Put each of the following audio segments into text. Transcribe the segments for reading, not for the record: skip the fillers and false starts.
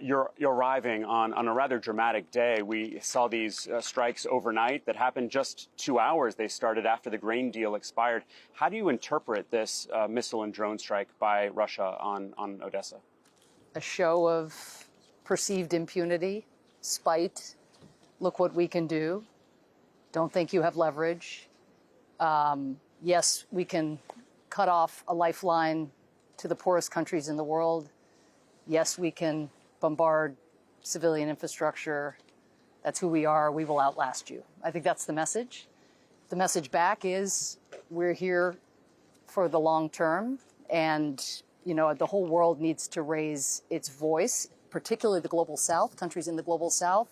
You're arriving on a rather dramatic day. We saw these strikes overnight that happened just 2 hours. They started after the grain deal expired. How do you interpret this missile and drone strike by Russia on Odessa? A show of perceived impunity, spite. Look what we can do. Don't think you have leverage. Yes, we can cut off a lifeline to the poorest countries in the world. Yes, we can bombard civilian infrastructure. That's who we are. We will outlast you. I think that's the message. The message back is we're here for the long term. And, the whole world needs to raise its voice, particularly the global south, countries in the global south,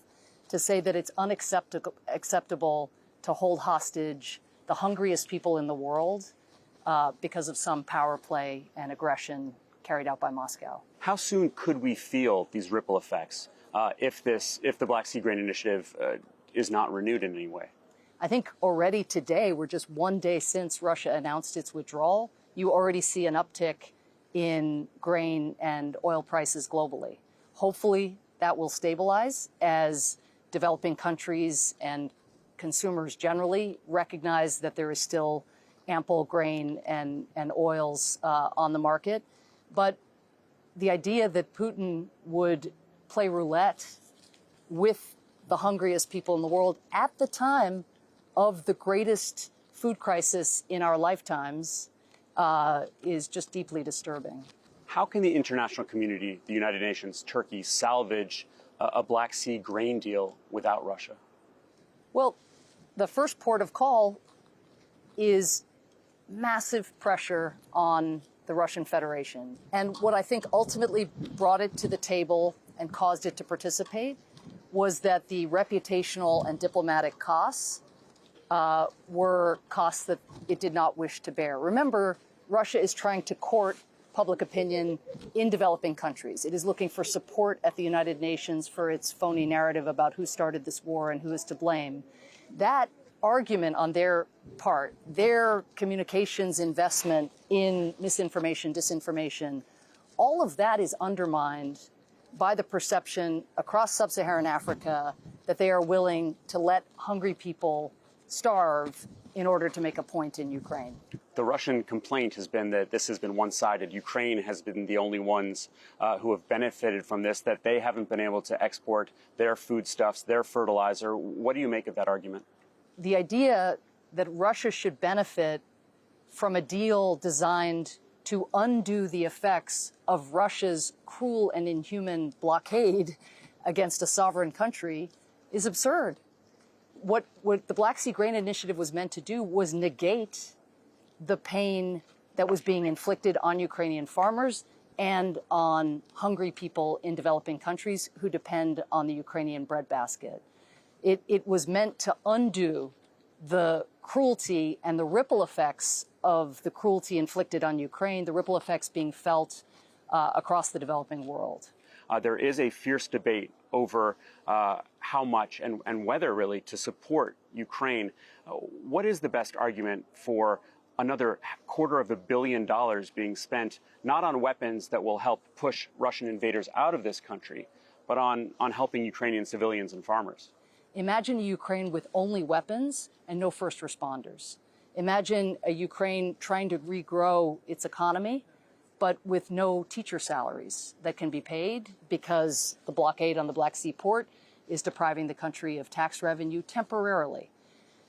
to say that it's unacceptable to hold hostage the hungriest people in the world because of some power play and aggression carried out by Moscow. How soon could we feel these ripple effects if the Black Sea Grain Initiative is not renewed in any way? I think already today, we're just one day since Russia announced its withdrawal, you already see an uptick in grain and oil prices globally. Hopefully that will stabilize as developing countries and consumers generally recognize that there is still ample grain and oils on the market. But the idea that Putin would play roulette with the hungriest people in the world at the time of the greatest food crisis in our lifetimes is just deeply disturbing. How can the international community, the United Nations, Turkey, salvage a Black Sea grain deal without Russia? Well, the first port of call is massive pressure on the Russian Federation. And what I think ultimately brought it to the table and caused it to participate was that the reputational and diplomatic costs were costs that it did not wish to bear. Remember, Russia is trying to court public opinion in developing countries. It is looking for support at the United Nations for its phony narrative about who started this war and who is to blame. That argument on their part, their communications investment in misinformation, disinformation, all of that is undermined by the perception across sub-Saharan Africa that they are willing to let hungry people starve in order to make a point in Ukraine. The Russian complaint has been that this has been one-sided. Ukraine has been the only ones who have benefited from this, that they haven't been able to export their foodstuffs, their fertilizer. What do you make of that argument? The idea that Russia should benefit from a deal designed to undo the effects of Russia's cruel and inhuman blockade against a sovereign country is absurd. What the Black Sea Grain Initiative was meant to do was negate the pain that was being inflicted on Ukrainian farmers and on hungry people in developing countries who depend on the Ukrainian breadbasket. It was meant to undo the cruelty and the ripple effects of the cruelty inflicted on Ukraine, the ripple effects being felt across the developing world. There is a fierce debate over how much and whether really to support Ukraine. What is the best argument for another $250 million being spent not on weapons that will help push Russian invaders out of this country, but on helping Ukrainian civilians and farmers? Imagine a Ukraine with only weapons and no first responders. Imagine a Ukraine trying to regrow its economy, but with no teacher salaries that can be paid because the blockade on the Black Sea port is depriving the country of tax revenue temporarily.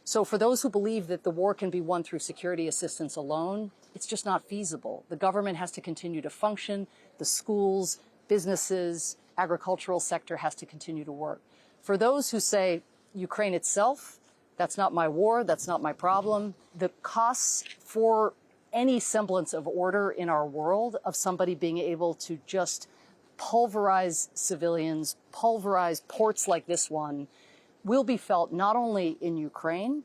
So for those who believe that the war can be won through security assistance alone, it's just not feasible. The government has to continue to function. The schools, businesses, agricultural sector has to continue to work. For those who say Ukraine itself, that's not my war, that's not my problem, the costs for any semblance of order in our world of somebody being able to just pulverize civilians, pulverize ports like this one, will be felt not only in Ukraine,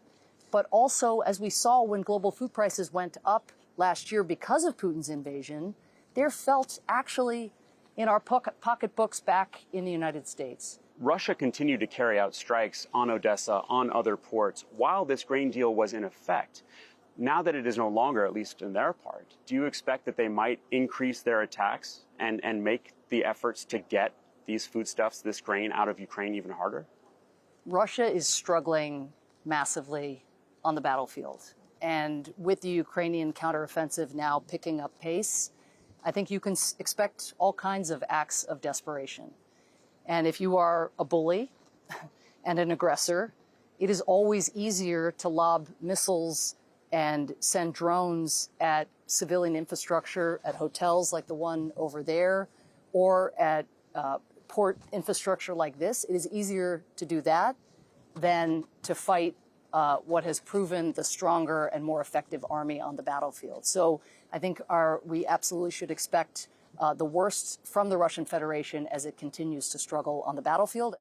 but also, as we saw when global food prices went up last year because of Putin's invasion, they're felt actually in our pocketbooks back in the United States. Russia continued to carry out strikes on Odessa, on other ports, while this grain deal was in effect. Now that it is no longer, at least in their part, do you expect that they might increase their attacks and make the efforts to get these foodstuffs, this grain, out of Ukraine even harder? Russia is struggling massively on the battlefield. And with the Ukrainian counteroffensive now picking up pace, I think you can expect all kinds of acts of desperation. And if you are a bully and an aggressor, it is always easier to lob missiles and send drones at civilian infrastructure, at hotels like the one over there, or at port infrastructure like this. It is easier to do that than to fight what has proven the stronger and more effective army on the battlefield. So I think we absolutely should expect the worst from the Russian Federation as it continues to struggle on the battlefield.